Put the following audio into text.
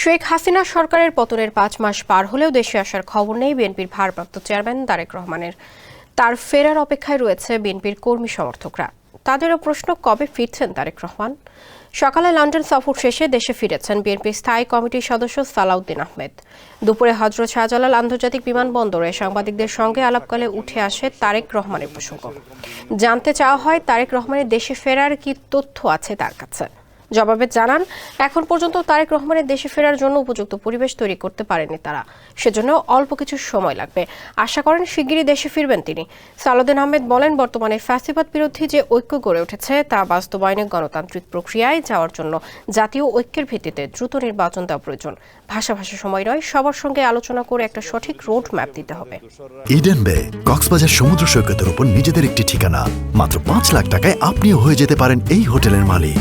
শেখ হাসিনা সরকারের পতনের ৫ মাস পার হলেও দেশে আসার খবর নেই বিএনপির ভারপ্রাপ্ত চেয়ারম্যান তারেক রহমানের। তার ফেরার অপেক্ষায় রয়েছে বিএনপির কর্মী সমর্থকরা। তাদেরও প্রশ্ন, কবে ফিরছেন তারেক রহমান? সকালে লন্ডন সফর শেষে দেশে ফিরেছেন বিএনপির স্থায়ী কমিটির সদস্য সালাউদ্দিন আহমেদ। দুপুরে হযরত শাহজালাল আন্তর্জাতিক বিমানবন্দরে সাংবাদিকদের সঙ্গে আলাপকালে উঠে আসে তারেক রহমানের প্রসঙ্গ। জানতে চাওয়া হয় তারেক রহমানের দেশে ফেরার কি তথ্য আছে তার কাছে। জবাবে জানান, এখন পর্যন্ত তারেক রহমানের দেশে ফেরার জন্য উপযুক্ত পরিবেশ তৈরি করতে পারেনি তারা, সেজন্য অল্প কিছু সময় লাগবে। আশা করেন শিগগিরই দেশে ফিরবেন তিনি। সালাউদ্দিন আহমেদ বলেন, বর্তমানে ফ্যাসিবাদ বিরোধী যে ঐক্য গড়ে উঠেছে তা বাস্তবায়নে গণতান্ত্রিক প্রক্রিয়ায় যাওয়ার জন্য জাতীয় ঐক্যের ভিত্তিতে দ্রুত নির্বাচন দেওয়া প্রয়োজন। ভাষা সময় নয়, সবার সঙ্গে আলোচনা করে একটা সঠিক রোড ম্যাপ দিতে হবে। ইডেন বে কক্সবাজার সমুদ্র সৈকতের উপর নিজেদের একটি ঠিকানা। মাত্র ৫ লাখ টাকায় আপনিও হয়ে যেতে পারেন এই হোটেলের মালিক।